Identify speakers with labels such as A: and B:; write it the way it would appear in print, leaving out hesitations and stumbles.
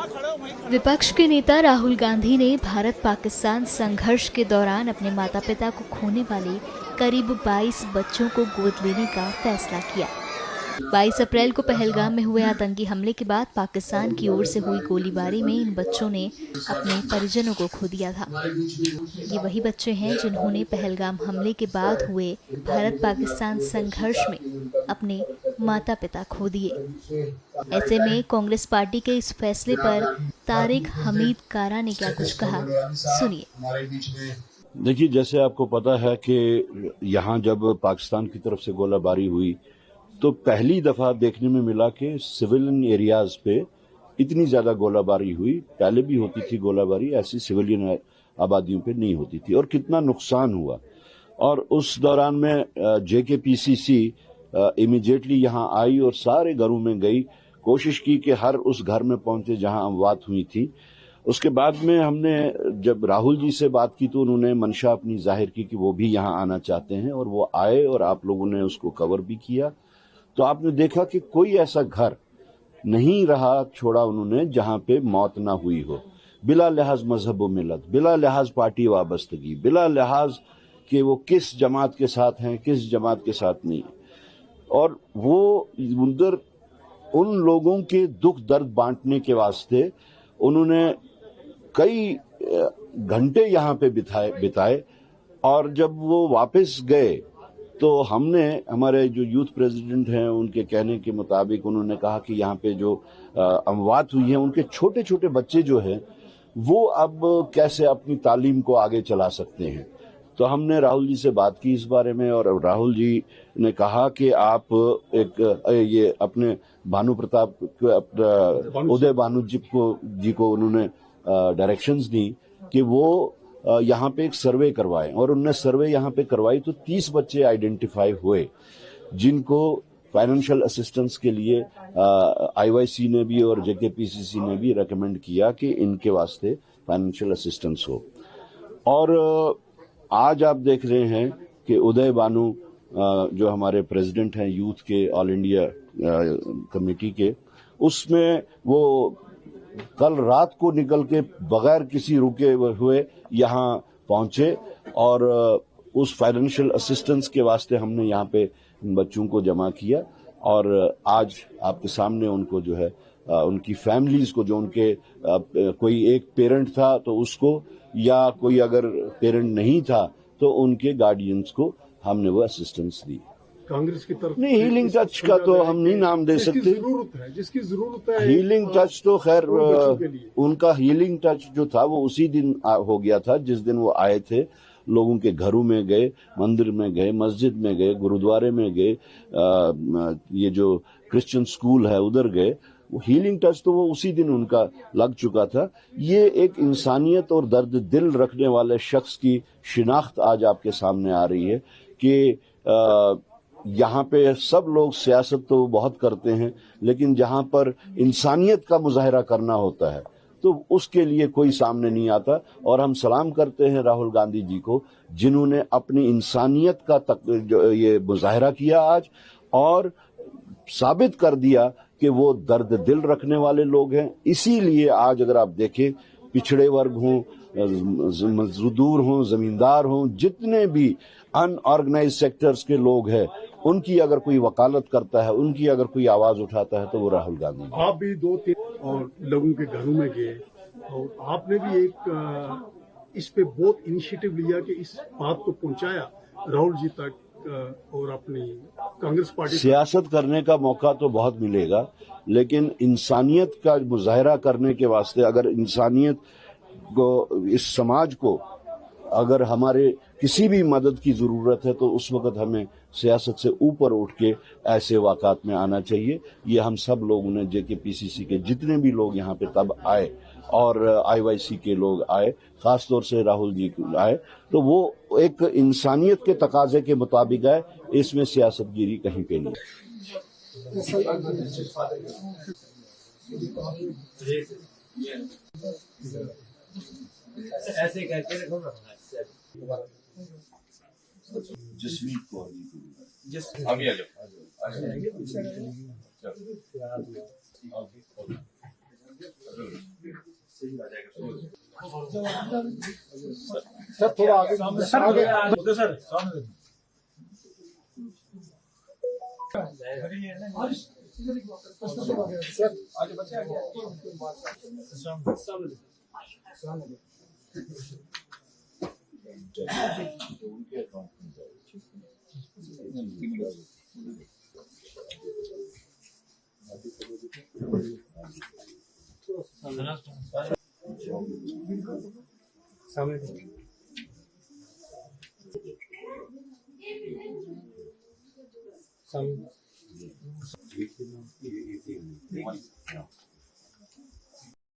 A: विपक्ष के नेता राहुल गांधी ने भारत पाकिस्तान संघर्ष के दौरान अपने माता पिता को खोने वाले करीब 22 बच्चों को गोद लेने का फैसला किया। 22 अप्रैल को पहलगाम में हुए आतंकी हमले के बाद पाकिस्तान की ओर से हुई गोलीबारी में इन बच्चों ने अपने परिजनों को खो दिया था। ये वही बच्चे हैं जिन्होंने पहलगाम हमले के बाद हुए भारत पाकिस्तान संघर्ष में अपने माता पिता खो दिए। ऐसे में कांग्रेस पार्टी के इस फैसले पर तारिक हमीद कारा ने क्या कुछ कहा, सुनिए।
B: देखिए, जैसे आपको पता है कि यहाँ जब पाकिस्तान की तरफ से गोलाबारी हुई तो पहली दफा देखने में मिला कि सिविलियन एरियाज पे इतनी ज्यादा गोलाबारी हुई। पहले भी होती थी गोलाबारी, ऐसी सिविलियन आबादियों पे नहीं होती थी, और कितना नुकसान हुआ। और उस दौरान में JKPCC इमीडिएटली यहाँ आई और सारे घरों में गई, कोशिश की कि हर उस घर में पहुंचे जहां अमवात हुई थी। उसके बाद में हमने जब राहुल जी से बात की तो उन्होंने मंशा अपनी जाहिर की कि वो भी यहाँ आना चाहते हैं, और वो आए और आप लोगों ने उसको कवर भी किया। तो आपने देखा कि कोई ऐसा घर नहीं रहा छोड़ा उन्होंने जहां पे मौत ना हुई हो, बिला लिहाज मजहब व मिलत, बिला लिहाज पार्टी वाबस्तगी, बिला लिहाज कि वो किस जमात के साथ हैं, किस जमात के साथ नहीं। और वो उधर उन लोगों के दुख दर्द बांटने के वास्ते उन्होंने कई घंटे यहाँ पे बिताए। और जब वो वापस गए तो हमने, हमारे जो यूथ प्रेसिडेंट हैं, उनके कहने के मुताबिक उन्होंने कहा कि यहाँ पे जो अमवात हुई है उनके छोटे छोटे बच्चे जो हैं वो अब कैसे अपनी तालीम को आगे चला सकते हैं। तो हमने राहुल जी से बात की इस बारे में, और राहुल जी ने कहा कि आप ये अपने भानु प्रताप, उदय भानु जी को उन्होंने डायरेक्शंस दी कि वो यहाँ पे एक सर्वे करवाएं। और उन्होंने सर्वे यहाँ पे करवाई तो 30 बच्चे आइडेंटिफाई हुए जिनको फाइनेंशियल असिस्टेंस के लिए IYC ने भी और JKPCC ने भी रेकमेंड किया कि इनके वास्ते फाइनेंशियल असिस्टेंस हो। और आज आप देख रहे हैं कि उदय भानु जो हमारे प्रेसिडेंट हैं यूथ के ऑल इंडिया कमेटी के, उसमें वो कल रात को निकल के बगैर किसी रुके हुए यहाँ पहुंचे, और उस फाइनेंशियल असिस्टेंस के वास्ते हमने यहाँ पे इन बच्चों को जमा किया। और आज आपके सामने उनको जो है उनकी फैमिलीज को, जो उनके कोई एक पेरेंट था तो उसको, या कोई अगर पेरेंट नहीं था तो उनके गार्डियंस को हमने वो असिस्टेंस दी।
C: कांग्रेस की तरफ
B: नहीं, हीलिंग टच का तो हम नहीं नाम दे सकते।
C: जिसकी जरूरत है
B: हीलिंग टच तो खैर उनका हीलिंग टच जो था वो उसी दिन हो गया था जिस दिन वो आए थे। लोगों के घरों में गए, मंदिर में गए, मस्जिद में गए, गुरुद्वारे में गए, ये जो क्रिश्चियन स्कूल है उधर गए। वो हीलिंग टच तो वो उसी दिन उनका लग चुका था। ये एक इंसानियत और दर्द दिल रखने वाले शख्स की शिनाख्त आज आपके सामने आ रही है कि यहाँ पे सब लोग सियासत तो बहुत करते हैं, लेकिन जहाँ पर इंसानियत का मुजाहरा करना होता है तो उसके लिए कोई सामने नहीं आता। और हम सलाम करते हैं राहुल गांधी जी को, जिन्होंने अपनी इंसानियत का ये मुजाहरा किया आज, और साबित कर दिया कि वो दर्द दिल रखने वाले लोग हैं। इसीलिए आज अगर आप देखें, पिछड़े वर्ग हों, मजदूर हों, जमींदार हों, जितने भी अनऑर्गेनाइज सेक्टर्स के लोग हैं, उनकी अगर कोई वकालत करता है, उनकी अगर कोई आवाज उठाता है तो वो राहुल गांधी।
C: आप भी 2-3 और लोगों के घरों में गए और आपने भी एक इस पे बहुत इनिशिएटिव लिया कि इस बात को पहुंचाया राहुल जी तक, और अपनी कांग्रेस पार्टी।
B: सियासत करने का मौका तो बहुत मिलेगा, लेकिन इंसानियत का मुजाहरा करने के वास्ते, अगर इंसानियत को, इस समाज को अगर हमारे किसी भी मदद की जरूरत है तो उस वक्त हमें सियासत से ऊपर उठ के ऐसे वाक़ात में आना चाहिए। ये हम सब लोगों ने, JKPCC के जितने भी लोग यहाँ पे तब आए और IYC के लोग आए, खासतौर से राहुल जी आए, तो वो एक इंसानियत के तकाजे के मुताबिक आए। इसमें सियासतगिरी कहीं पे नहीं।
D: ऐसे करके रखो ना
B: जसमीत को
D: अभी आ जाओ।
C: सर थोड़ा आगे
D: ओके सर सामने
C: सर
D: आगे बच्चे आगे
C: सामने सामने